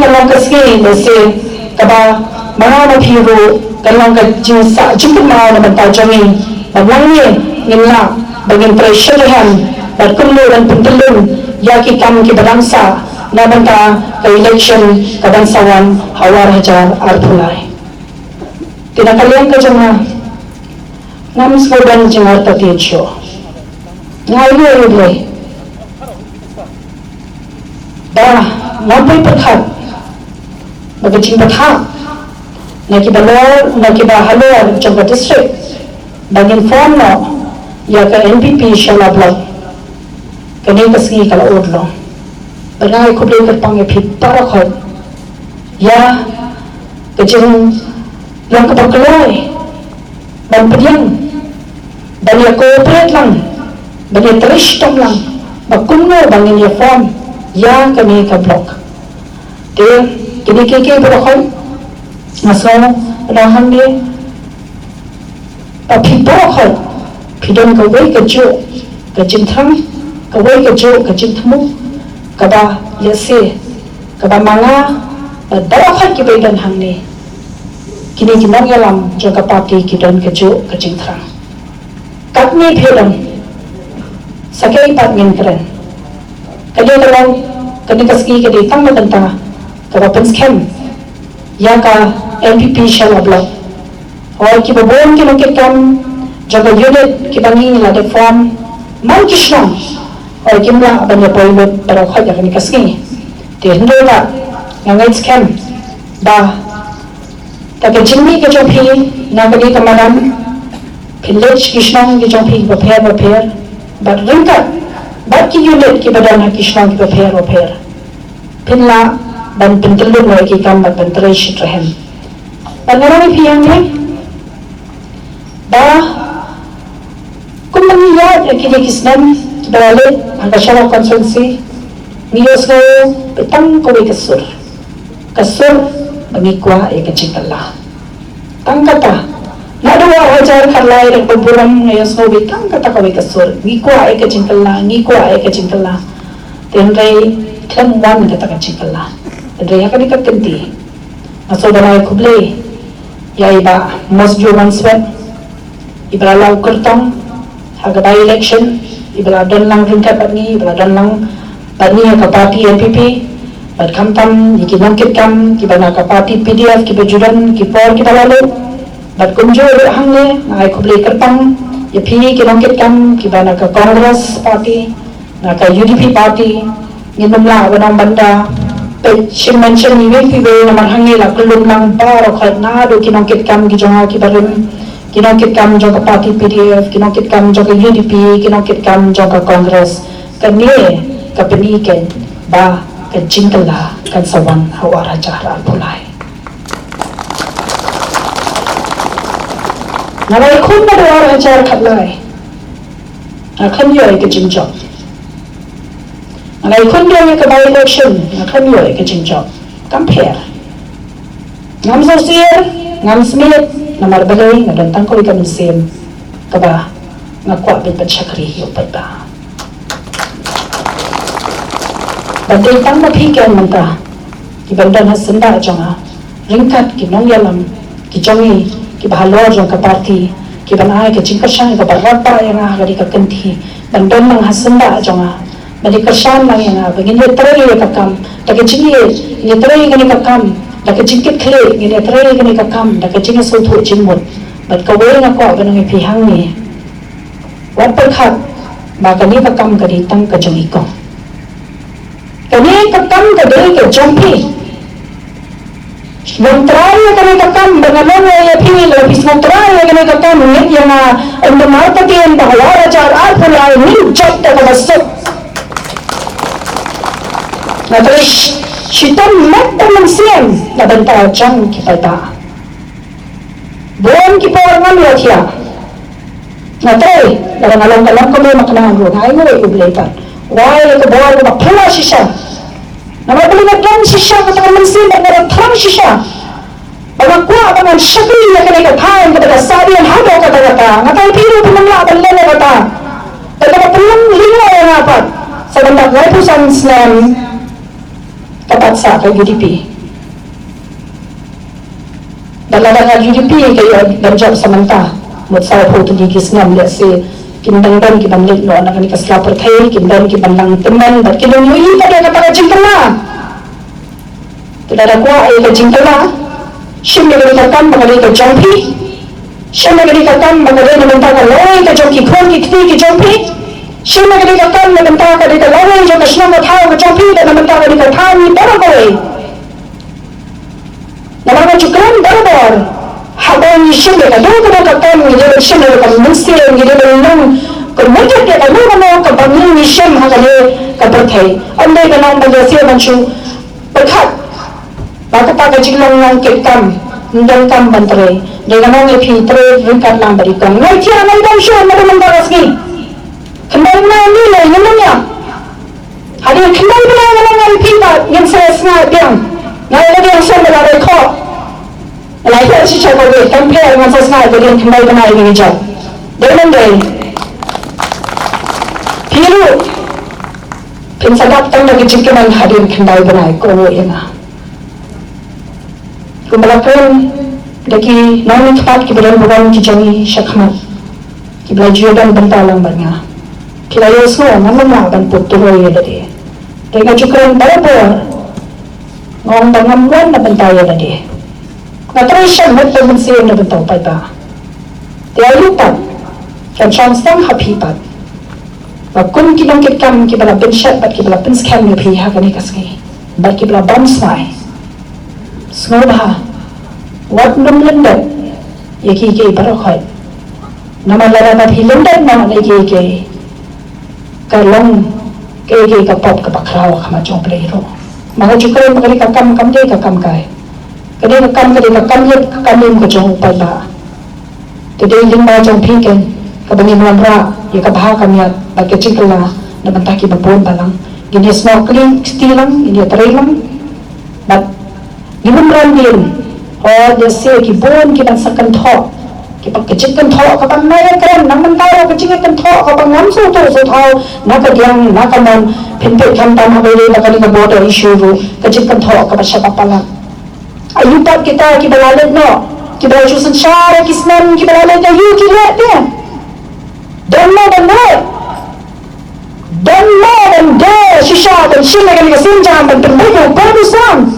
ngalong kasih nasi kaba mana piru kalong ka jinsa jumpa mau na bantajangi bagangnya ngilla bagin pressure-han berkumlu dan pentelun yaki kam ki bangsa na banta ka election ka bangsawan hawar hajar arpulai tinakalian ka jama ngam skodan jingar tatiecho ngayo yule dah ngapai perkhat bagajing perkhat nakibalor nakibahalor jangka district bagin form no ya ka NPP shala block kani kasgi kala odlo bangai kuble kerpang e phit para khot ya kajing yang kebakalai dan pediang dan ya cooperate lang dan ya teristong lang bakunno bangin ya form ya kani ka block te kini keke barakhon ngaso rahan dia tapi barakhon pidon ka wei ka jo ka jinthang ka wei ka jo ka jinthamu ka ba yase ka ba manga barakhon ki bedan hangni kini kinong yalam jaga parti kidon ka jo ka jinthang katni phedan sakai pat ngin kren kadi kalong kani kaski kadi tang na banta ka pens kem ya ka NPP shala block और कि बबोन के लोग कम जगह यूनिट की बनी लादे फॉर्म मन किश्नों और किमला बने पॉइंट पर खा जाकर निकसगी ते हिंदोला यंगैस कैम बा ताकि जिम्मी के जो भी नागरी कमालम फिलेज किश्नों के जो भी बफेर बट रिंका बाकी यूनिट की बदलना किश्नों की बफेर फिलला बन पिंटलुन में की काम बंतरेश रहन पंगरानी फियांगे dah kumangiyat kini kisnan balik ang kasyara konsulsi ngiyos ko petang kowe kasur mangikwa kacintala tang kata na dua hajar karlay ng pagburam ngiyos ko petang kata kowe kasur ngikwa kacintala tenray klamwan kata kacintala tenray akan ikakenti aso dalay kuble ya iba most human sweat ibra lau kertong haga election ibra don lang ringkat batni ibra don lang batni ka parti NPP bat kamtam iki nangkit kam ki bana ka parti PDF ki bejudan ki por ki balalu bat kunjo hangne ngai kuble kertong ye phi ki nangkit kam ki bana ka Congress party na ka UDP party nginumla banang banda pe mention ni wi be na hangne la kulum lang bar khat na do ki nangkit kam ki jonga ki barin kinokit kam jangka parti PDF, kinokit kam jangka UDP, kinokit kam jangka Congress, kami kapeniken ba kajingkala kan sawan hawara jahra pulai. Narai kun na hawara jahra katlai, akan yoy kajingjok. Narai kun yoy ka by election, akan yoy kajingjok. Compare. Ngam sosial, ngam smith, namar balay nga dantang ko ikaw sim kaba nga kwa bin patsyakri yung pagba batay tang mapikan man ta ibandan hasanda jonga ringkat kinong yalam kijongi kibahalor jong ka party kibanay ka jingkasyang ka barata yang agari ka kanti bandan mang hasanda jonga bali kasyan lang yang bagin letray ka kam taki jingi letray ka ni ka kam laka jingkit kle ngene tray ngene ka kam laka jinga so thu jingmut bat ka we nga ko banang pi hang ni wat pa khat ba ka ni ka kam ka di tang ka jong iko ka ni ka kam ka de ka jong pi montray ka ni ka kam bangalong ya pi lo pis montray ka ni ka kam ngit yang ang marta tiyan ba hawara jar ar pulai ni jot ta ka basot na trish Shitam mat tamang siyam na banta jang kipata. Buwan kipawangan wakya. Natay, narangalong kalang kami makanang ro. Ay mo ay ublepan. Why ko buwan ko makpula siya. Namabalingan siya katakan siyam at naratang siya. Pagkakwa ka ng syakri na kanikataan kapag sabi ang hado katagata. Natay piro pinanglaban lena kata. Pagkakapulang lingwa ang apat. Sa bandag ngay po sa Islam tapat sa kay UDP. Dalaga UDP kayo ganjab samanta mut sa Portugis ngam le se kindang dan ki banlit no anak ni kasla per thai kindang ki bandang teman bat kilong yui pada kata jingkala tidak ada kuah ayat jingkala shim negeri kakam bagari ka jompi shim negeri kakam bagari namanta ka loi ka jomki khon ki khni ki jompi shim negeri kakam namanta ka de ka loi jo ka shna ka thao ka jompi da namanta ka de ka thao ni baraboi namanga chukran barabar habang ni shim ka do ka kakam ni de shim ka munsi ni de nang ka mujud ka no ka bangin ni shim ha ka le ka berthai andai ka nang ba sia banchu berkhat baka paga jinglang lang kitam ndang kam bantre de gamong e phi tre rinkat lang bari kam ngai tia ngai dam sho na man baras ni khandai na ni le ni nya hadi khandai na ngai phi ba yin se sna biang ngai le biang sho na ba kho lai he chi cha ko le tam phe ngai sa sna de khandai na ni ja de man de phiru pin sadap tang na ki man hadin khandai banai ko ena kumalakan daki namun tepat kibaran bukan kijani syakmat kibla jualan bentalang banyak kila yosno namun ban puturo ya tadi dengan cukran barabor ngong bangamuan na bentaya tadi natrishan met pemensian na bentau paita dia lupa kan chansang hapipat bakun kinong kitkam kibala penshat bat kibala penskan ni pihak ni kasgi bat kibala bamsmai Snodha, wat num lendat, yaki ke barokhai. Nama lara na phi lendat na ke kalong ke kapop kapakrao kama chong plero. Maka chukre magari kakam de kakam kai. Kade kakam yet kakamim ko chong pala. Today ling ma chong phiken kabani mlamra ye kabha kamya bakya chikla na bantaki babon balang. Gini snorkeling stilang ini trailang. But Gimana din? Oh, jasa kibun kita sakan thok, kita kecikan thok, kita naya keren, namun tahu kecikan thok, kita ngamsu tu tahu, nak yang nak man pintu kantan habis nak ni border issue tu, kecikan thok, kita siapa pala. Ayubat kita lalat no, kita jualan syara kisman, kita lalat ayu kita dia. Don't know dia shisha dan sila kan kita senjam dan terbuka barusan.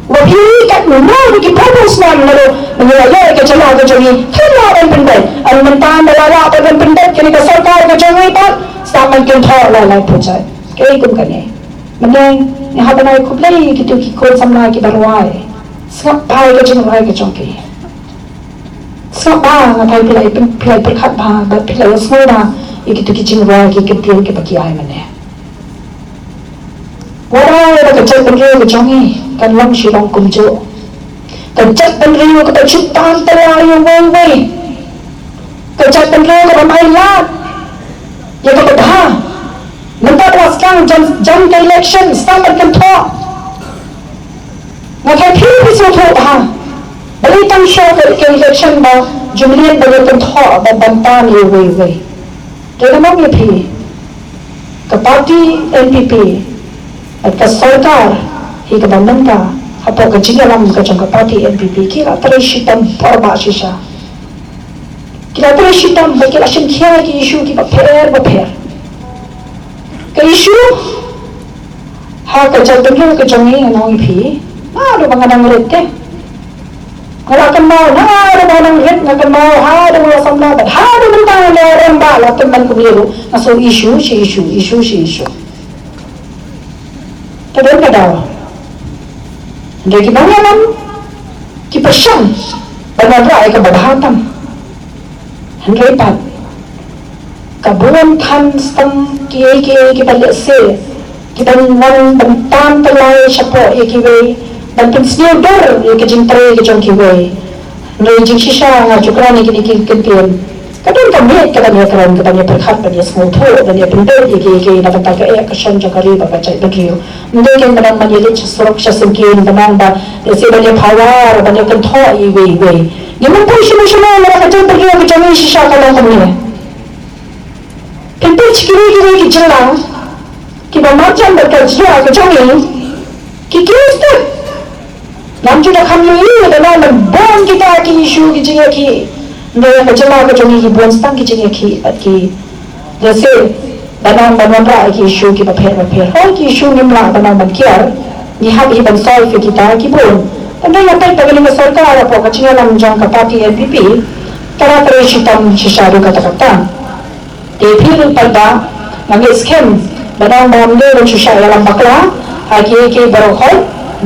Wahai kat mana kita fokus nam lalu mengelak ke jalan ke jongi kena dan pendek an mentan dalam apa dan pendek kini ke sarkar ke jongi tak sama kita thok lalai pujai kei kum kane meneng ni habanai kublai kita kikon samna ki barwai sap pai ke jongi ke jongi sap ba ngapai pilai perkhat ba pilai semua itu kicing wa ki ketil ke bagi ai mane Warai ada kecil penriu ke jongi kan lam silong kumjo kecil penriu ke cipan terayu wei kecil penriu ke ramai lat ya ke bedha mentah waskang jam ke election stammer kan thok ngakai phi pisu thok ha bali tang show ke election ba jumlian bali kan thok ba bantan ye wei dia namang ye phi ke parti NPP ke sarkar hingga bandangka apa kejigalan kejangka parti NPP kira terishitam porba shisha kira terishitam bakil asin kia ki isu ki baper ke isu ha kejal tengil kejangi anong ipi ada bangadang rete ngalakan mau ada bangadang ret ngalakan mau ada mula samlabat ada mentang orang bala teman kubiru ngaso isu kadang-kadang dari gimana kan kipasyang banadra ay kababahatan hanggapat kabuan tan stang kiai kita lese kita nang bantan pelai siapa kiai bantan sniodor kejintare kejong kiai dari jingsisha nga cukrani kini kintian kadang kami katanya perkhat pada semua tu dan dia pendek iki nak tak ke action jangkari baca begitu mungkin kadang menjadi sesuatu sesuatu kadang dah sebenarnya power banyak control iwe ni pun semua nak kata pergi ke jalan sisa kalau kami pendek kiri jalan kita macam berkerja ke jalan kiki step Nam juda kami dan bon kita ki isu ki jinga ki ne kajama ka jongi ki bon stang ki jinga ki at ki jese danang banwan ra ki isu ki bapher ho ki isu nimla danang ban kiar ni habi ban solve kita ki bon tanda yatai pagaling sarkar po kachinga nam jong ka party NPP tara tare shitam shisharu kata te phir pada nang scam danang bamde ro shisha yalam bakla agi ki baro khol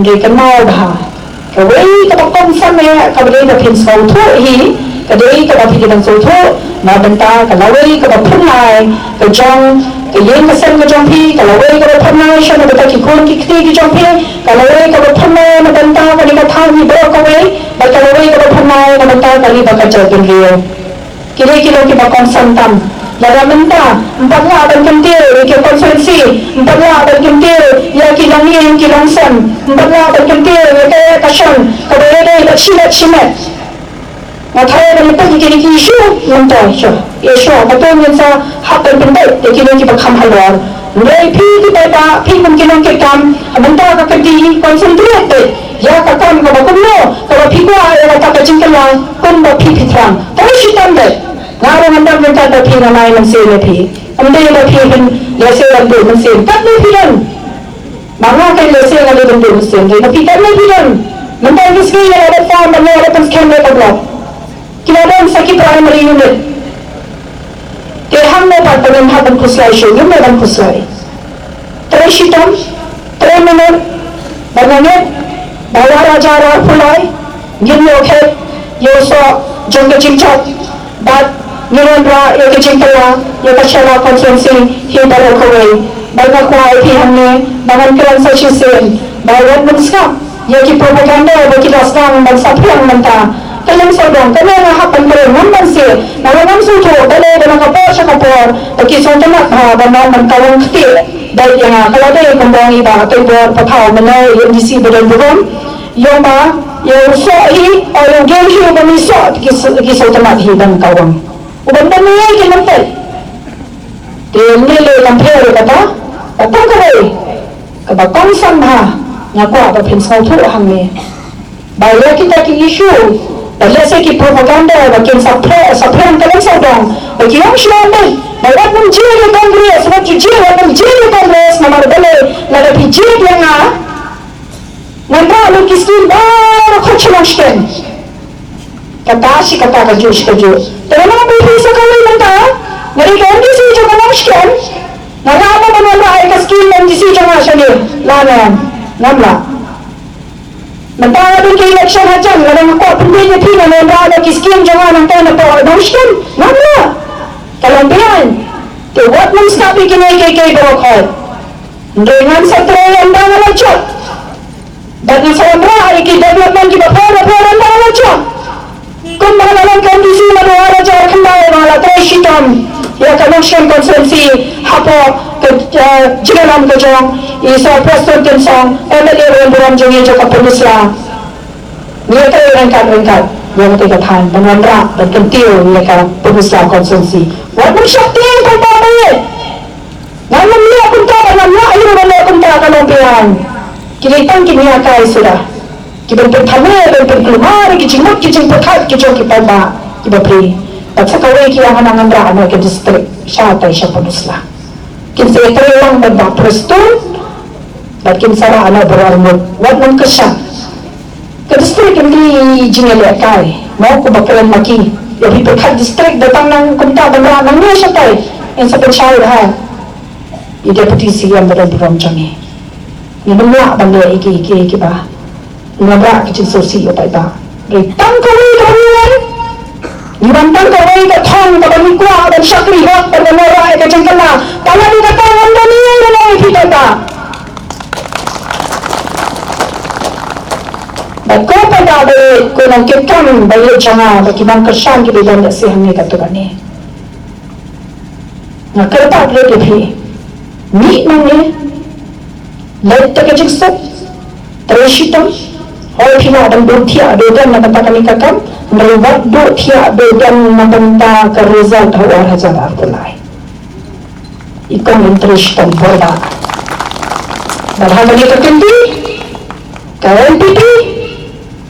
de kanau bha kawai kapakon sama kabelai da pin sau thu hi kadai ka phi dan sau thu na banta kalawai ka phunai ka jong ka yen ka sen ka jong phi kalawai ka phunai shan da ki kon ki khti ki jong phi kalawai ka phunai na banta ka ni ka thang ni bo kawai ba kalawai ka phunai na banta ka ni ba ka jagin liyo kire kilo ki bakon santam Lara menta, empatlah dan kentir, ke konsensi, empatlah dan kentir, ya kilangin, kilangsan, empatlah dan kentir, ya kaya kasyan, kabaya da chilat. Mathaya dan lepas kini isu, mentah isu. Isu, betul yang sa hak dan pendet, ya kini kita bakam halwar. Mulai pi kita tak, pi mungkin kita, mentah ka kenti konsentrate, ya kakam kabakuno, kabapiwa, ya kata jingkala, kun ba pi pitrang. Tapi shitam deh. Ngaro mandam mereka dah pergi ramai manusia lebih. Anda yang dah pergi lese bantu manusia. Tak boleh piran. Mana kan lese yang ada bantu manusia. Tapi tak boleh piran. Mandam ini sekali yang ada form dan ada penskem mereka blok. Kita ada sakit primary unit. Terham mereka pengen hadan kuslai show. Yang mereka kuslai. Terus hitam. Terus menur. Banyak. Bawa raja rah pulai. Gini okey. Yoso jangka cincak. But Nirendra ya kecingkala ya kacala konsensi hi baro kawai baga kwai hi hamne bangan kran sa chisen bawan menska ya ki propaganda ba ki dasang ban saplang manta kalang sodong kana na hapan kare man se na nam su to bale ba ka po sa kapor ki so tamat ha ba na man kawang khti dai ya kala dai kondong iba to bor pathau manai UNDC badan bugon yung ba yung so hi o yung game hi ba ni so ki so tamat hi ban kawang Ubanda niya kinantel. Nilay lampero kata, patang kawai, kabakang samha, nga kwa ba pinsaw to hangme. Baya kita ki issue, bala sa ki propaganda, bakin sa prang talang sa dong, baki yung siyamay, bawat ng jiri Congress, wat yung jiri Congress, na marbale, na napi jiri nga, nandra along kiskin, baro kutsulang shken. Kata ka Diyos. Pero mga pipisa kawin lang ka, narigaan di siya ka lang siyan, nagama ba naman ay kaskin ng di siya nga siya niya, lana, namla. Nagtanga din kay election na dyan, nga ako, hindi niya pina, nagama kiskin siya nga ng tayo na po, ng siyan, namla. Kalambihan, tiwat ng snappy kinay kay Barokot. Hindi nga sa trayan na nga lang siya. Dahil nga sa wandra, ay kidevelopment, pera na nga lang siya. Kung mga kondisi na nawala dyan kembali mga latay shitam ya connection konsensi hapo jinalam ko dyan isa president din song MLA rin buram dyan yung dyan kapunisla niya tayo ringkat niya tayo katahan banwandra dan kentiyo niya kapunisla konsensi wag mong syaktiin kung babay naman niya kunta naman ayaw na kunta kalumpihan kinitang kiniyakay sila Kibang pagthamay, kibang pagkulumari, kicing pagkat, kicing kipalba, kibapri. At sa kaway kiyangan ang andra, ano, district, siya tayo siya panusla. Kinsa ito lang banda, prestun, at kinsara, ano, bararmod, wag mong kasya. Ka-district, hindi jingali akay, no, kubakalan maki. Yung pagkat district, datang ng kunta, banda, nang niya siya tayo, yung sa pensyari, ha. Yung deputy siya, barang buram dyan, Yung nula, banda, iki ba? Nabra kicin sosiyo pa iba. Tang kawai ka buwan. Ibantang kawai ka thong ka banikwa dan syakri hak dan menora ka jengkala. Kala di kata anda niya na lang ipitata. Bako pa dabe ko nang kitang bayo janga bakibang kersan ki bilang da si hamne ka tugani. Na kerta re ke mi nang ne. Let ka jiksat. Tereshitam All pina dan dotia dodan na banta kami kakam meriwat dotia dodan na banta ka result hawar hajar arkulai ikon interest tam borda badha bani ka kendi ka NPP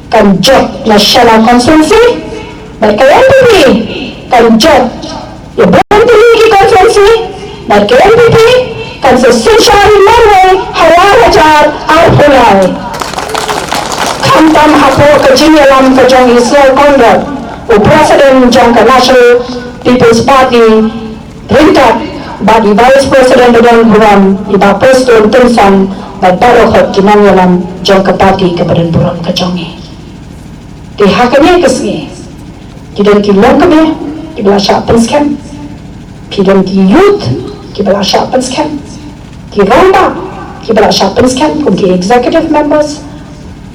kan job national constituency baik ke NPP kan job ya bukan tinggi constituency baik ke NPP kan sesuai Norway hajar arpulai kantam hapo ke jinyalam ke jong Israel Conrad Presiden jong ke National People's Party ringkat bagi Vice President dan Buram iba Presiden Tensang dan Barokot kinangyalam jong ke parti ke badan Buram ke jongi di hakanya kesini kidan ki long kami kibala syapan skem kidan ki youth kibala syapan skem ki ramba kibala syapan skem kum ki executive members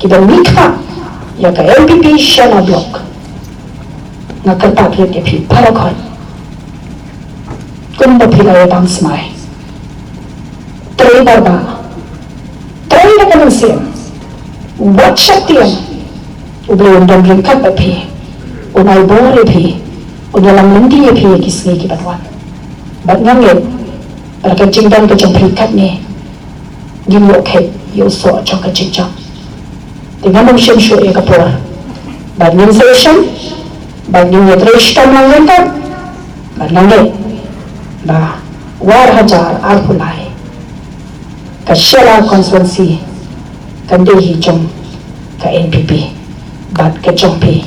kidan mikha ya ka MPP Shana Block na kerpat rin ipi parakon kum bapilay bang smay trader ba trader ka ng siyam what shaktiyan ubli undang ringkat bapi unay bore pi unyalang lendi pi kisngi kibatwan bat ngangit para kajingdan ka jong ringkat ni gimyo kay yoso at jong kajingjang tingnan mong siyem siyo iya kapura bat ngin sa isyam bat ngin yatrish kam lang ringkat bat ngangit ba war hajar arpulay kasyala constituency kandehi jong ka NPP bat ka jong pi